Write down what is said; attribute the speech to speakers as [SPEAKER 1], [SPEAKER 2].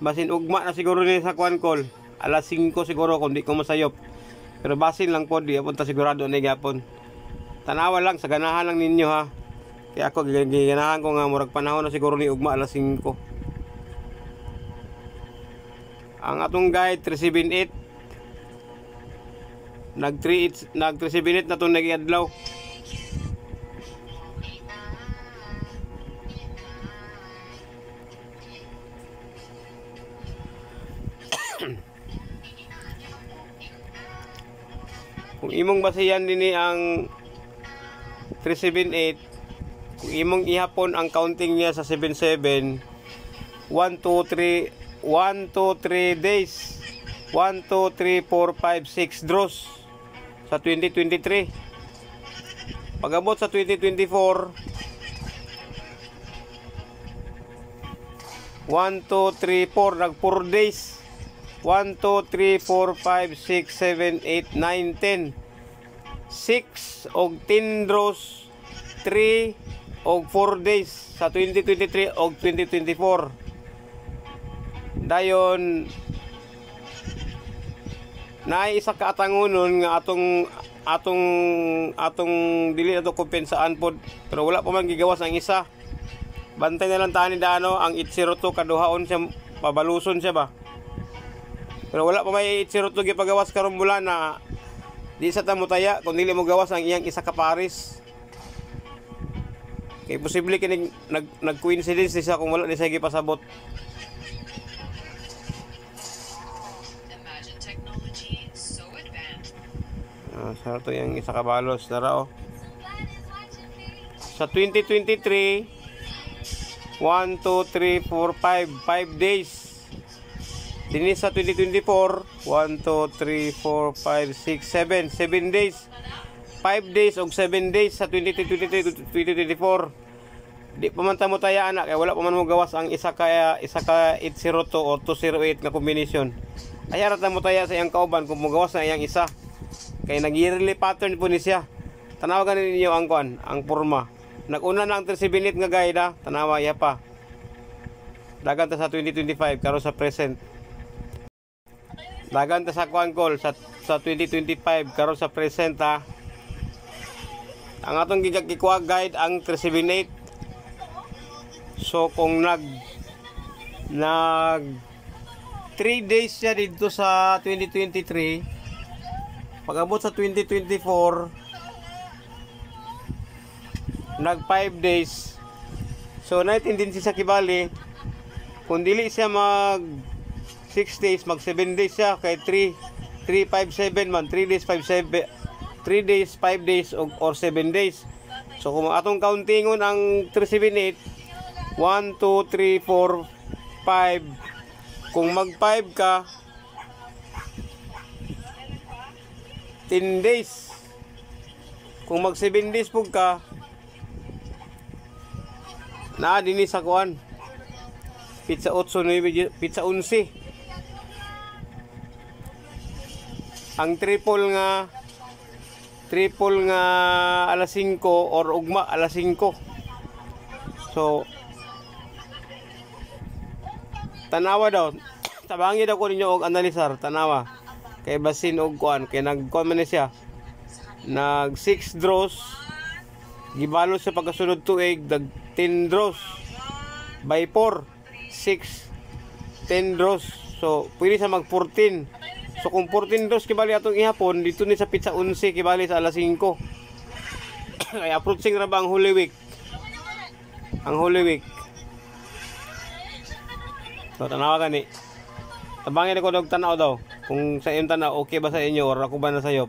[SPEAKER 1] Basin ugma na siguro ni sa kuan call. Alas 5 siguro kung di ko masayop. Pero basin lang po, di apon ta sigurado na gyapon. Tanawa lang sa ganahan lang ninyo ha. Kaya ako giganahan ko nga murag panahon na siguro ni ugma alas 5. Ang atong guide 378 nag 378 na to nagiadlaw. Kung imong basihan dinhi ang 378, kung imong ihapon ang counting niya sa 77, 1 2 3 days, 1 2 3 4 5 6 draws sa 2023. Pag-abot sa 2024, 1 2 3 4 nag 4 days, 1 2 3 4 5 6 7 8 9 10, 6 og 10 draws, 3 og 4 days sa 2023 og 2024. Dayon naay isa ka atangonon nga atong dili ato kompensaan pod, pero wala pa man gigawas ang isa. Bantay na lang tani daano ang 802 kaduhaon siya, pabaluson siya ba. Pero wala pa may 802 gipagawas karon bulan na di sa ta mutaya kung dili mo gawas ang iyang isa ka pares. Kay posible kini nag-coincidence siya kung wala ni siya gipasabot. Sarto yung isa ka balos dara oh. Sa 2023, 1 2 3 4 5 days. Dinis sa 2024, 1 2 3 4 5 6 7 days. 5 days o 7 days sa 2023 2024. Di pa man ta mo taya anak kaya wala pa man mo gawas ang isa ka 802 o 208 nga kombinasyon. Ay ara ta mo taya sa iyang kauban kung mo gawas na iyang isa. Kay nag-yearly pattern po ni siya. Tanawa ganin ninyo ang kuan, ang porma. Nag-una na ang 378 nga guide ha. Tanawa iya pa. Dagan ta sa 2025 karon sa present. Dagan ta sa kuan call sa 2025 karon sa present ha. Ang atong gikuha guide ang 378. So kung nag 3 days siya dito sa 2023, pag-abot sa 2024, nag 5 days. So natin din siya kibali. Kung dili siya mag 6 days, mag 7 days siya kay 3 5 7 man, 3 days 5 7 3 days 5 days or 7 days. So kung atong countingon ang 378, 1 2 3 4 5. Kung mag 5 ka 10 days. Kung mag 7 days po ka na dinis sa kuan pizza 8 pizza 11. Ang triple nga alas 5 or ugma alas 5. So tanawa daw, tabangi daw ko ninyo og analisar, tanawa kay basin og kuan kay nagkuan man siya nag 6 draws gibalo sa pagkasunod tuig dag 10 draws by 4 6 10 draws, so pwede sa mag 14. So kung 14 draws kibali atong ihapon dito ni sa pizza 11 kibali sa alas 5. Ay approaching ra ba ang Holy Week, so tanawa gani. Tabangin ako og tanaw daw kung sa iyong tanaw okay ba sa inyo or ako ba nasayop.